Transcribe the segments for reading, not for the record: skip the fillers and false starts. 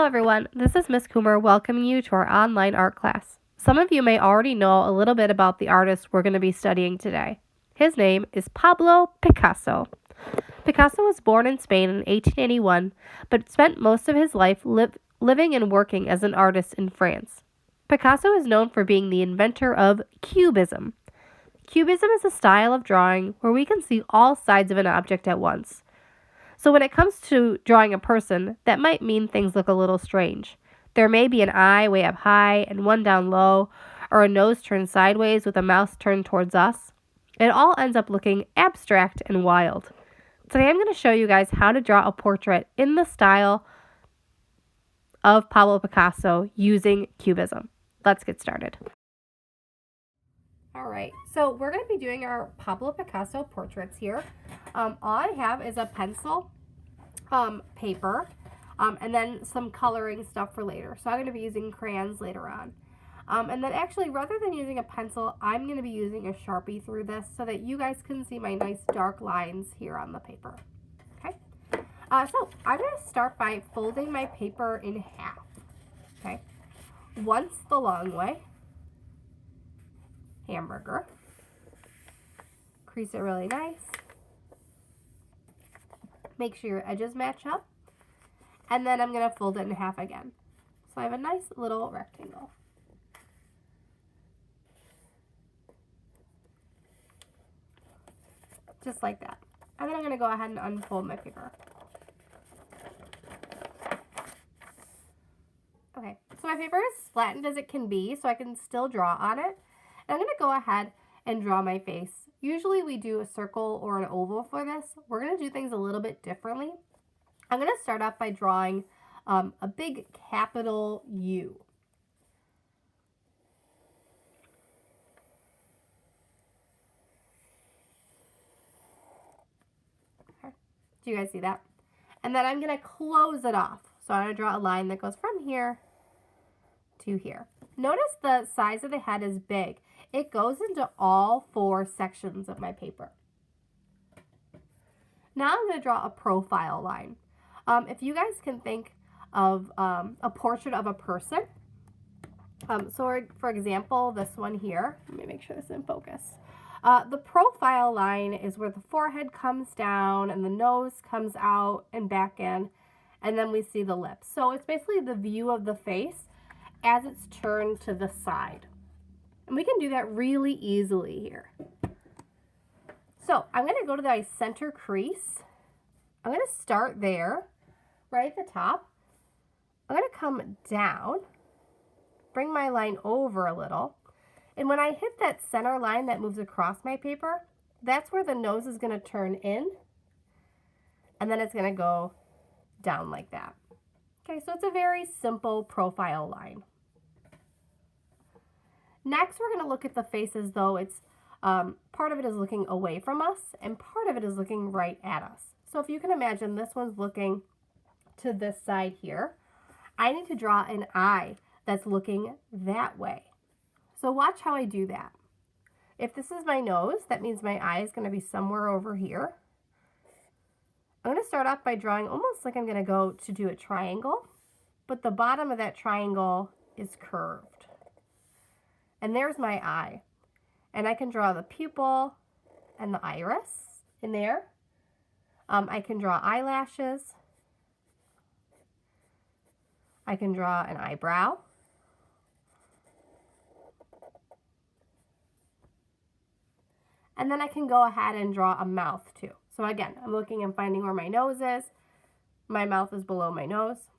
Hello everyone, this is Miss Coomer welcoming you to our online art class. Some of you may already know a little bit about the artist we're going to be studying today. His name is Pablo Picasso. Picasso was born in Spain in 1881, but spent most of his life living and working as an artist in France. Picasso is known for being the inventor of Cubism. Cubism is a style of drawing where we can see all sides of an object at once. So when it comes to drawing a person, that might mean things look a little strange. There may be an eye way up high and one down low, or a nose turned sideways with a mouth turned towards us. It all ends up looking abstract and wild. Today I'm going to show you guys how to draw a portrait in the style of Pablo Picasso using Cubism. Let's get started. Alright, so we're going to be doing our Pablo Picasso portraits here. All I have is a pencil, paper, and then some coloring stuff for later. So I'm going to be using crayons later on. And then actually, rather than using a pencil, I'm going to be using a Sharpie through this so that you guys can see my nice dark lines here on the paper. Okay, so I'm going to start by folding my paper in half. Okay, once the long way. Hamburger. Crease it really nice. Make sure your edges match up. And then I'm going to fold it in half again. So I have a nice little rectangle. Just like that. And then I'm going to go ahead and unfold my paper. Okay, so my paper is flattened as it can be, so I can still draw on it. I'm going to go ahead and draw my face. Usually we do a circle or an oval for this. We're going to do things a little bit differently. I'm going to start off by drawing a big capital U. Okay. Do you guys see that? And then I'm going to close it off. So I'm going to draw a line that goes from here to here. Notice the size of the head is big. It goes into all four sections of my paper. Now I'm going to draw a profile line. If you guys can think of a portrait of a person, so for example, this one here, let me make sure this is in focus. The profile line is where the forehead comes down and the nose comes out and back in, and then we see the lips. So it's basically the view of the face as it's turned to the side. And we can do that really easily here. So I'm going to go to the center crease. I'm going to start there, right at the top. I'm going to come down, bring my line over a little. And when I hit that center line that moves across my paper, that's where the nose is going to turn in. And then it's going to go down like that. Okay, so it's a very simple profile line. Next, we're going to look at the face as though it's part of it is looking away from us and part of it is looking right at us. So if you can imagine, this one's looking to this side here. I need to draw an eye that's looking that way. So watch how I do that. If this is my nose, that means my eye is going to be somewhere over here. I'm going to start off by drawing almost like I'm going to go to do a triangle, but the bottom of that triangle is curved. And there's my eye. And I can draw the pupil and the iris in there. I can draw eyelashes. I can draw an eyebrow. And then I can go ahead and draw a mouth too. So again, I'm looking and finding where my nose is. My mouth is below my nose.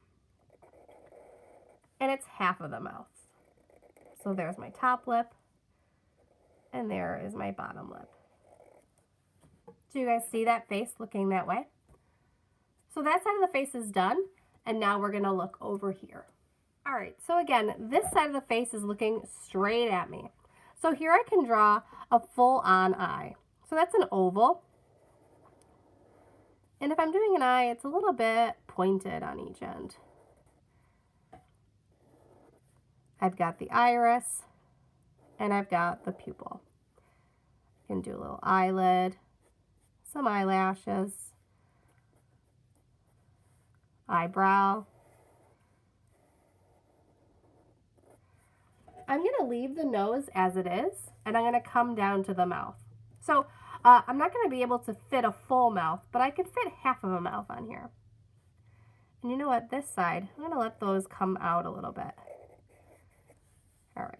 And it's half of the mouth. So there's my top lip, and there is my bottom lip. Do you guys see that face looking that way? So that side of the face is done, and now we're going to look over here. All right, so again, this side of the face is looking straight at me. So here I can draw a full-on eye. So that's an oval. And if I'm doing an eye, it's a little bit pointed on each end. I've got the iris, and I've got the pupil. I can do a little eyelid, some eyelashes, eyebrow, I'm going to leave the nose as it is, and I'm going to come down to the mouth. So I'm not going to be able to fit a full mouth, but I could fit half of a mouth on here. And you know what, this side, I'm going to let those come out a little bit. All right.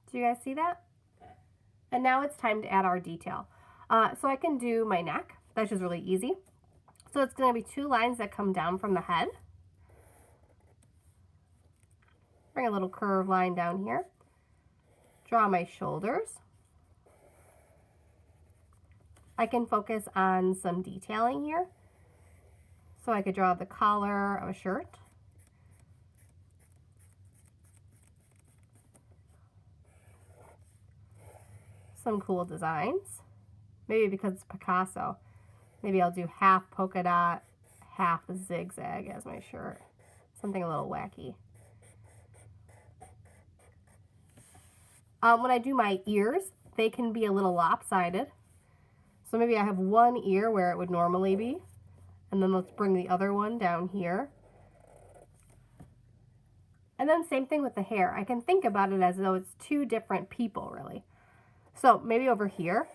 Do you guys see that? And now it's time to add our detail. So I can do my neck. That's just really easy. So it's going to be 2 lines that come down from the head. Bring a little curved line down here. Draw my shoulders. I can focus on some detailing here. So I could draw the collar of a shirt. Some cool designs. Maybe because it's Picasso, maybe I'll do half polka dot, half zigzag as my shirt. Something a little wacky. When I do my ears, they can be a little lopsided. So maybe I have one ear where it would normally be, and then let's bring the other one down here. And then same thing with the hair. I can think about it as though it's 2 different people, really. So maybe over here,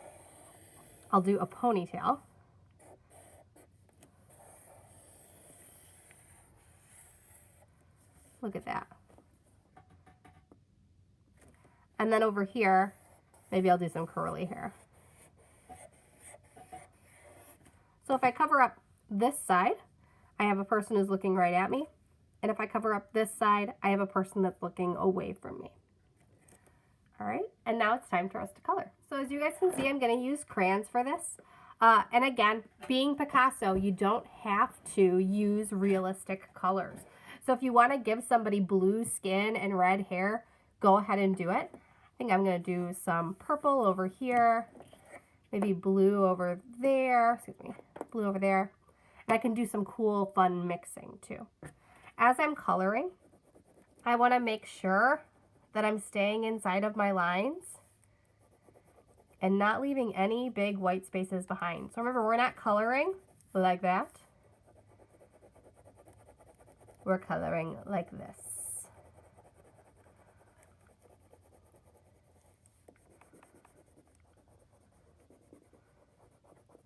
I'll do a ponytail. Look at that. And then over here, maybe I'll do some curly hair. So if I cover up this side, I have a person who's looking right at me. And if I cover up this side, I have a person that's looking away from me. All right, and now it's time for us to color. So as you guys can see, I'm going to use crayons for this. And again, being Picasso, you don't have to use realistic colors. So if you want to give somebody blue skin and red hair, go ahead and do it. I think I'm going to do some purple over here, maybe blue over there, excuse me, blue over there. And I can do some cool, fun mixing too. As I'm coloring, I want to make sure that I'm staying inside of my lines and not leaving any big white spaces behind. So remember, we're not coloring like that. We're coloring like this.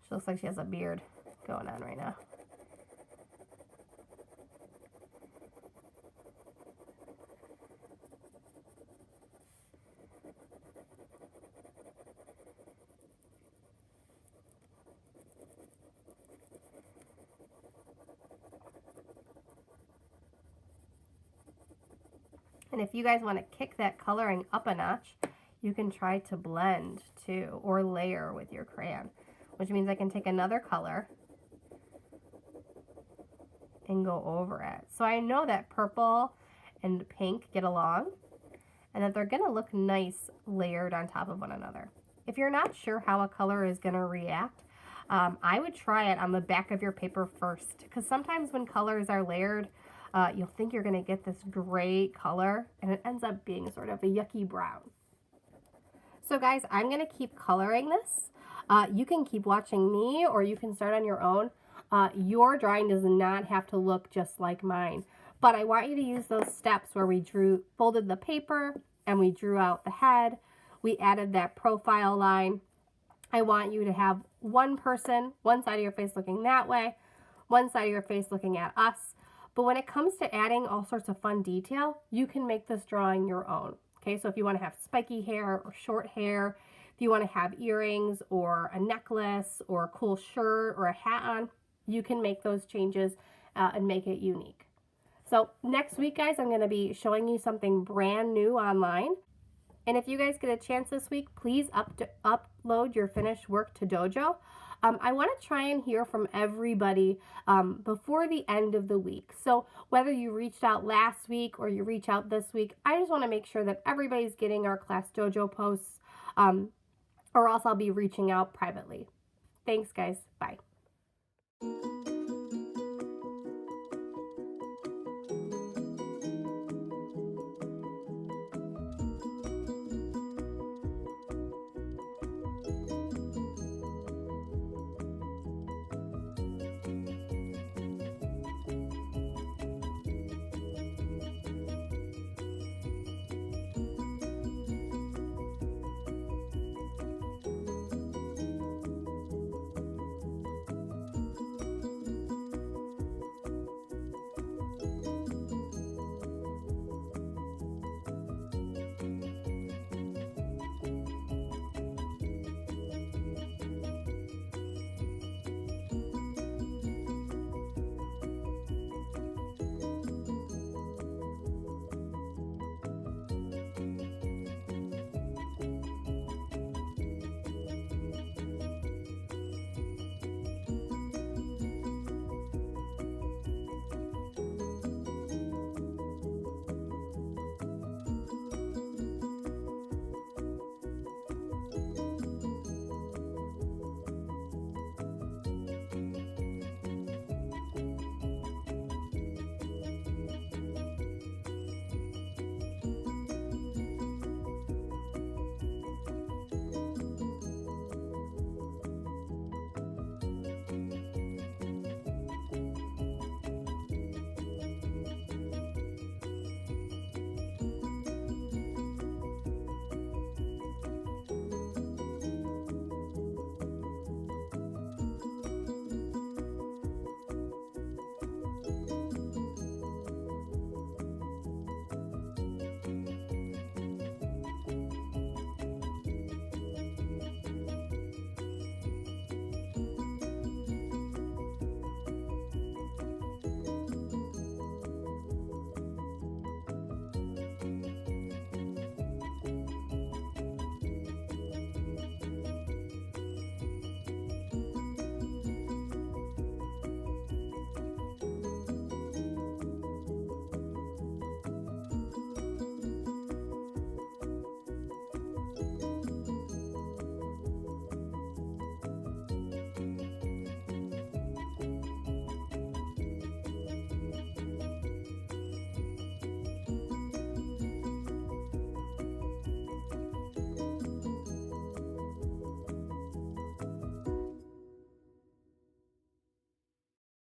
She looks like she has a beard going on right now. And if you guys want to kick that coloring up a notch, you can try to blend too, or layer with your crayon, which means I can take another color and go over it. So I know that purple and pink get along and that they're going to look nice layered on top of one another. If you're not sure how a color is going to react, I would try it on the back of your paper first, because sometimes when colors are layered, you'll think you're going to get this great color, and it ends up being sort of a yucky brown. So guys, I'm going to keep coloring this. You can keep watching me, or you can start on your own. Your drawing does not have to look just like mine, but I want you to use those steps where we folded the paper, and we drew out the head. We added that profile line. I want you to have one person, one side of your face looking that way, one side of your face looking at us. But when it comes to adding all sorts of fun detail, you can make this drawing your own. Okay, so if you want to have spiky hair or short hair, if you want to have earrings or a necklace or a cool shirt or a hat on, you can make those changes and make it unique. So next week, guys, I'm going to be showing you something brand new online. And if you guys get a chance this week, please upload your finished work to Dojo. I want to try and hear from everybody before the end of the week. So whether you reached out last week or you reach out this week, I just want to make sure that everybody's getting our Class Dojo posts, or else I'll be reaching out privately. Thanks, guys. Bye.